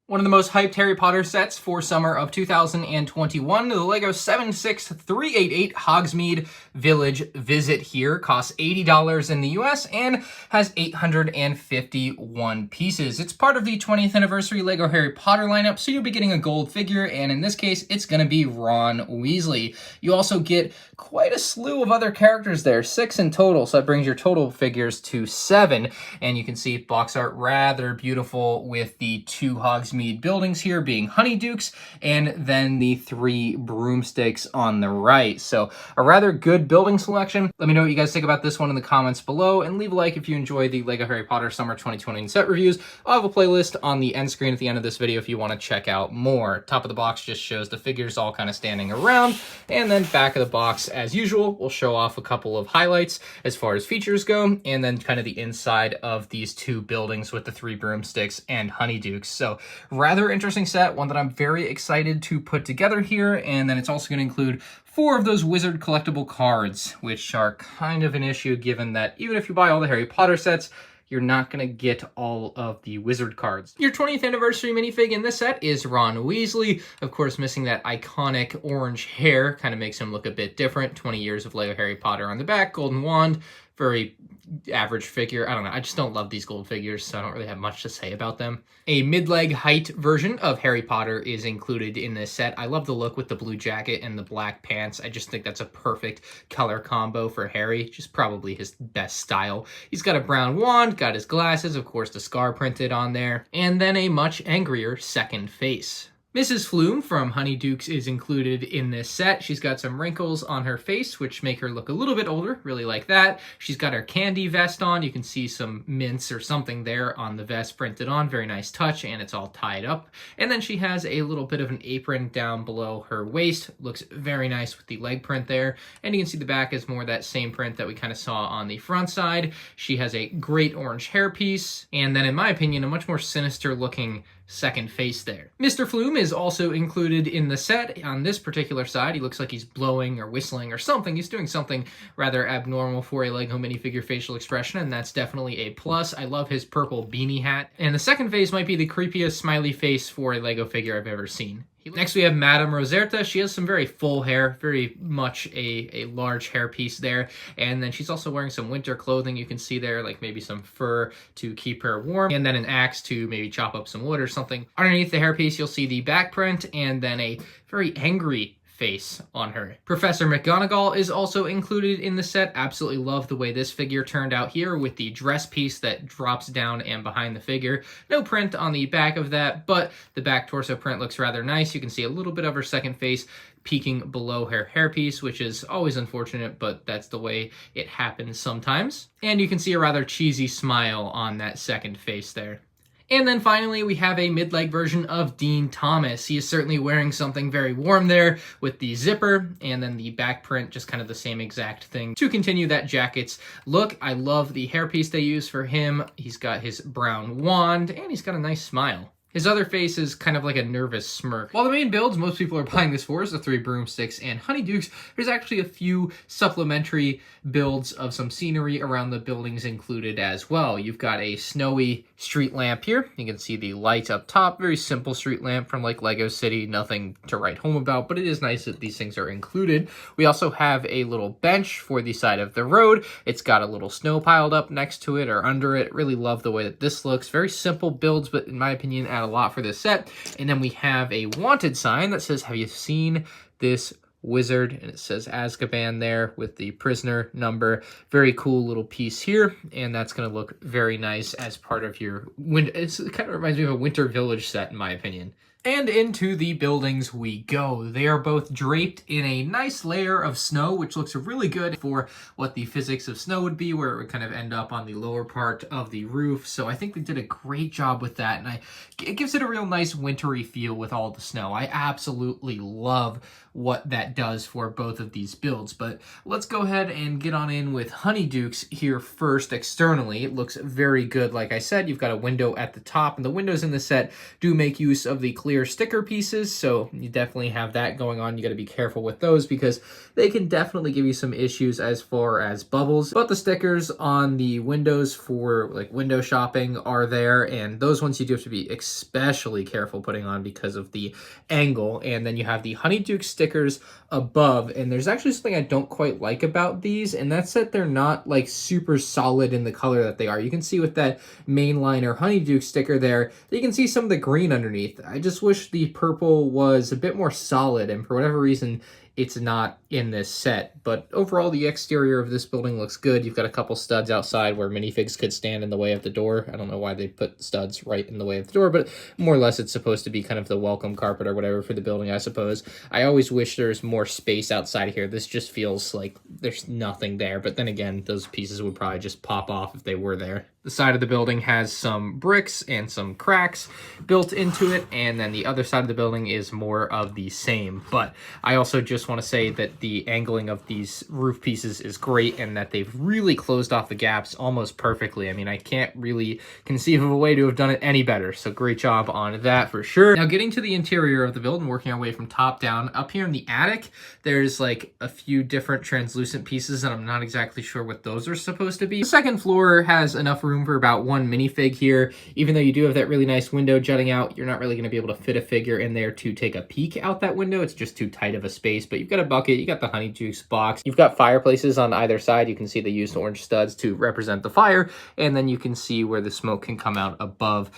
One of the most hyped Harry Potter sets for summer of 2021, the LEGO 76388 Hogsmeade Village Visit here costs $80 in the US and has 851 pieces. It's part of the 20th anniversary LEGO Harry Potter lineup, so you'll be getting a gold figure, and in this case, it's going to be Ron Weasley. You also get quite a slew of other characters there, 6 in total, so that brings your total figures to 7, and you can see box art rather beautiful with the 2 Hogsmeade buildings here being Honeydukes and then the 3 Broomsticks on the right. So a rather good building selection. Let me know what you guys think about this one in the comments below, and leave a like if you enjoy the LEGO Harry Potter Summer 2020 set reviews. I'll have a playlist on the end screen at the end of this video if you want to check out more. Top of the box just shows the figures all kind of standing around, and then back of the box, as usual, we'll show off a couple of highlights as far as features go, and then kind of the inside of these 2 buildings with the 3 Broomsticks and Honeydukes. So rather interesting set, one that I'm very excited to put together here, and then it's also going to include 4 of those wizard collectible cards, which are kind of an issue given that even if you buy all the Harry Potter sets, you're not going to get all of the wizard cards. Your 20th anniversary minifig in this set is Ron Weasley. Of course, missing that iconic orange hair kind of makes him look a bit different. 20 years of LEGO Harry Potter on the back, golden wand, very average figure. I don't know, I just don't love these gold figures, so I don't really have much to say about them. A mid-leg height version of Harry Potter is included in this set. I love the look with the blue jacket and the black pants. I just think that's a perfect color combo for Harry, just probably his best style. He's got a brown wand, got his glasses, of course the scar printed on there, and then a much angrier second face. Mrs. Flume from Honeydukes is included in this set. She's got some wrinkles on her face, which make her look a little bit older, really like that. She's got her candy vest on. You can see some mints or something there on the vest printed on. Very nice touch, and it's all tied up. And then she has a little bit of an apron down below her waist. Looks very nice with the leg print there. And you can see the back is more that same print that we kind of saw on the front side. She has a great orange hairpiece, and then in my opinion, a much more sinister looking second face there. Mr. Flume is also included in the set. On this particular side, he looks like he's blowing or whistling or something. He's doing something rather abnormal for a LEGO minifigure facial expression, and that's definitely a plus. I love his purple beanie hat. And the second face might be the creepiest smiley face for a LEGO figure I've ever seen. Next we have Madame Roserta. She has some very full hair, very much a large hairpiece there. And then she's also wearing some winter clothing you can see there, like maybe some fur to keep her warm, and then an axe to maybe chop up some wood or something. Underneath the hairpiece you'll see the back print, and then a very angry face on her. Professor McGonagall is also included in the set. Absolutely love the way this figure turned out here with the dress piece that drops down and behind the figure. No print on the back of that, but the back torso print looks rather nice. You can see a little bit of her second face peeking below her hairpiece, which is always unfortunate, but that's the way it happens sometimes. And you can see a rather cheesy smile on that second face there. And then finally, we have a mid-leg version of Dean Thomas. He is certainly wearing something very warm there with the zipper, and then the back print, just kind of the same exact thing. To continue that jacket's look, I love the hairpiece they use for him. He's got his brown wand, and he's got a nice smile. His other face is kind of like a nervous smirk. While the main builds most people are buying this for is the 3 Broomsticks and Honeydukes, there's actually a few supplementary builds of some scenery around the buildings included as well. You've got a snowy street lamp here. You can see the light up top. Very simple street lamp from like Lego City. Nothing to write home about, but it is nice that these things are included. We also have a little bench for the side of the road. It's got a little snow piled up next to it or under it. Really love the way that this looks. Very simple builds, but in my opinion, add a lot for this set. And then we have a wanted sign that says, "Have you seen this wizard?" And it says Azkaban there with the prisoner number. Very cool little piece here, and that's going to look very nice as part of your winter. It kind of reminds me of a Winter Village set in my opinion. And into the buildings we go. They are both draped in a nice layer of snow, which looks really good for what the physics of snow would be, where it would kind of end up on the lower part of the roof. So I think they did a great job with that, and it gives it a real nice wintry feel with all the snow. I absolutely love what that does for both of these builds, but let's go ahead and get on in with Honeydukes here first externally. It looks very good. Like I said, you've got a window at the top, and the windows in the set do make use of the clear clear sticker pieces, so you definitely have that going on. You got to be careful with those because they can definitely give you some issues as far as bubbles. But the stickers on the windows for like window shopping are there, and those ones you do have to be especially careful putting on because of the angle. And then you have the Honeydukes stickers above, and there's actually something I don't quite like about these, and that's that they're not like super solid in the color that they are. You can see with that mainliner Honeydukes sticker there that you can see some of the green underneath. I just wish the purple was a bit more solid, and for whatever reason it's not in this set. But overall, the exterior of this building looks good. You've got a couple studs outside where minifigs could stand in the way of the door. I don't know why they put studs right in the way of the door, but more or less it's supposed to be kind of the welcome carpet or whatever for the building, I suppose. I always wish there's more space outside here. This just feels like there's nothing there, but then again, those pieces would probably just pop off if they were there. The side of the building has some bricks and some cracks built into it, and then the other side of the building is more of the same. But I also just want to say that the angling of these roof pieces is great, and that they've really closed off the gaps almost perfectly. I mean, I can't really conceive of a way to have done it any better, so great job on that for sure. Now, getting to the interior of the building, working our way from top down, up here in the attic, there's like a few different translucent pieces, and I'm not exactly sure what those are supposed to be. The second floor has enough room for about one minifig here. Even though you do have that really nice window jutting out, you're not really going to be able to fit a figure in there to take a peek out that window. It's just too tight of a space, but you've got a bucket, you got the Honeydukes box, you've got fireplaces on either side. You can see they used orange studs to represent the fire, and then you can see where the smoke can come out above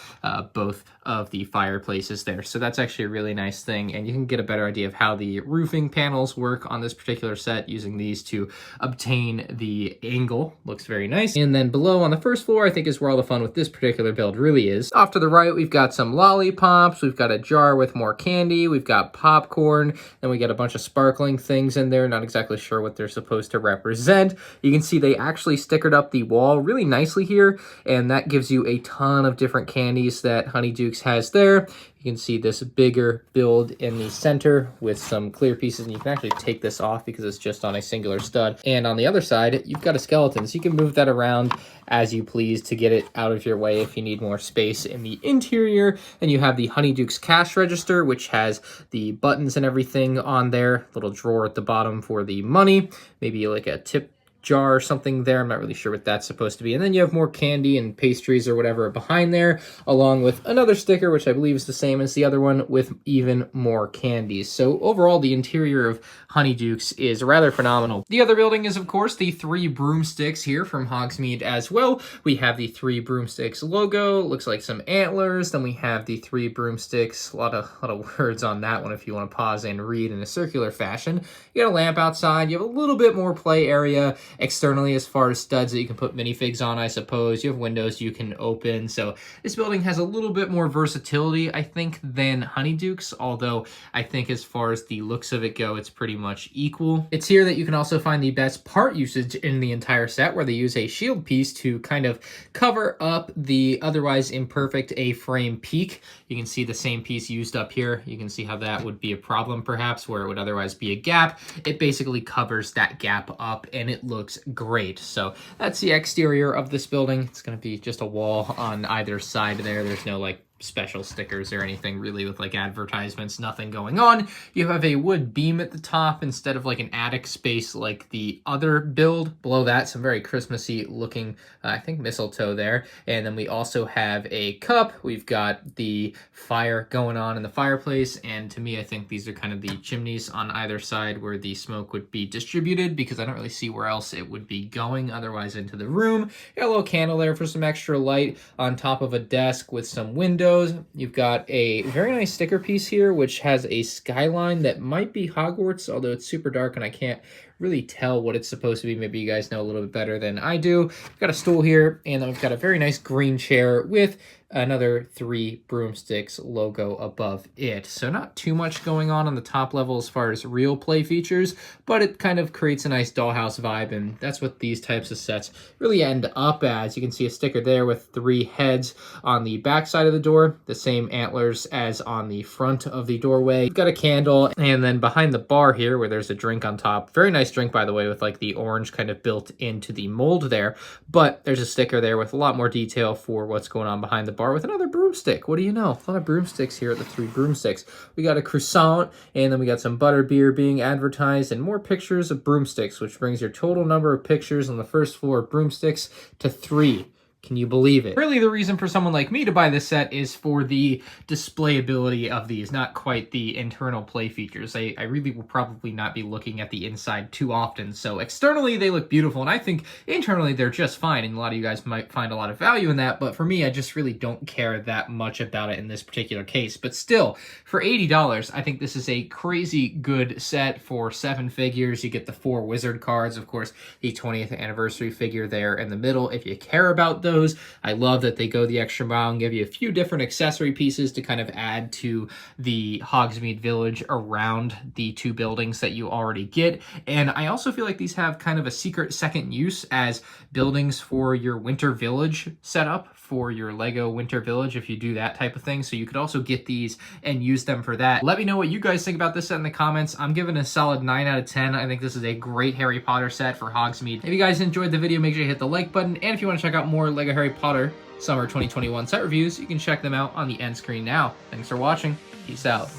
both of the fireplaces there. So that's actually a really nice thing, and you can get a better idea of how the roofing panels work on this particular set using these to obtain the angle. Looks very nice. And then below on the first floor, I think is where all the fun with this particular build really is. Off to the right, we've got some lollipops, we've got a jar with more candy, we've got popcorn, and we got a bunch of sparkling things in there. Not exactly sure what they're supposed to represent. You can see they actually stickered up the wall really nicely here, and that gives you a ton of different candies that Honeydukes has there. You can see this bigger build in the center with some clear pieces, and you can actually take this off because it's just on a singular stud. And on the other side, you've got a skeleton, so you can move that around as you please to get it out of your way if you need more space in the interior. And you have the Honeydukes cash register, which has the buttons and everything on there. Little drawer at the bottom for the money, maybe like a tip jar or something there. I'm not really sure what that's supposed to be. And then you have more candy and pastries or whatever behind there, along with another sticker, which I believe is the same as the other one, with even more candies. So overall, the interior of Honeydukes is rather phenomenal. The other building is, of course, the Three Broomsticks here from Hogsmeade as well. We have the Three Broomsticks logo. Looks like some antlers. Then we have the Three Broomsticks. A lot of words on that one if you want to pause and read in a circular fashion. You got a lamp outside. You have a little bit more play area externally as far as studs that you can put minifigs on, I suppose. You have windows you can open. So this building has a little bit more versatility, I think, than Honeydukes, although I think as far as the looks of it go, it's pretty much equal. It's here that you can also find the best part usage in the entire set, where they use a shield piece to kind of cover up the otherwise imperfect A-frame peak. You can see the same piece used up here. You can see how that would be a problem perhaps, where it would otherwise be a gap. It basically covers that gap up, and it looks great. So that's the exterior of this building. It's going to be just a wall on either side there. There's no like special stickers or anything really with like advertisements, nothing going on. You have a wood beam at the top instead of like an attic space like the other build. Below that, some very Christmassy looking, I think mistletoe there. And then we also have a cup. We've got the fire going on in the fireplace. And to me, I think these are kind of the chimneys on either side where the smoke would be distributed, because I don't really see where else it would be going otherwise into the room. You got a little candle there for some extra light on top of a desk with some windows. You've got a very nice sticker piece here, which has a skyline that might be Hogwarts, although it's super dark and I can't really tell what it's supposed to be. Maybe you guys know a little bit better than I do. We've got a stool here, and then we've got a very nice green chair with another Three Broomsticks logo above it. So not too much going on the top level as far as real play features, but it kind of creates a nice dollhouse vibe, and that's what these types of sets really end up as. You can see a sticker there with 3 heads on the back side of the door, the same antlers as on the front of the doorway. You've got a candle, and then behind the bar here where there's a drink on top, very nice drink by the way, with like the orange kind of built into the mold there, but there's a sticker there with a lot more detail for what's going on behind the bar with another brew broomstick. What do you know? A lot of broomsticks here at the Three Broomsticks. We got a croissant, and then we got some butterbeer being advertised, and more pictures of broomsticks, which brings your total number of pictures on the first floor of broomsticks to 3. Can you believe it? Really, the reason for someone like me to buy this set is for the displayability of these, not quite the internal play features. I really will probably not be looking at the inside too often, so externally they look beautiful, and I think internally they're just fine, and a lot of you guys might find a lot of value in that, but for me, I just really don't care that much about it in this particular case. But still, for $80, I think this is a crazy good set for 7 figures. You get the 4 wizard cards, of course, the 20th anniversary figure there in the middle. If you care about those, I love that they go the extra mile and give you a few different accessory pieces to kind of add to the Hogsmeade village around the 2 buildings that you already get. And I also feel like these have kind of a secret second use as buildings for your winter village setup, for your LEGO winter village, if you do that type of thing. So you could also get these and use them for that. Let me know what you guys think about this set in the comments. I'm giving a solid 9 out of 10. I think this is a great Harry Potter set for Hogsmeade. If you guys enjoyed the video, make sure you hit the like button. And if you want to check out more LEGO Harry Potter Summer 2021 set reviews, you can check them out on the end screen now. Thanks for watching. Peace out.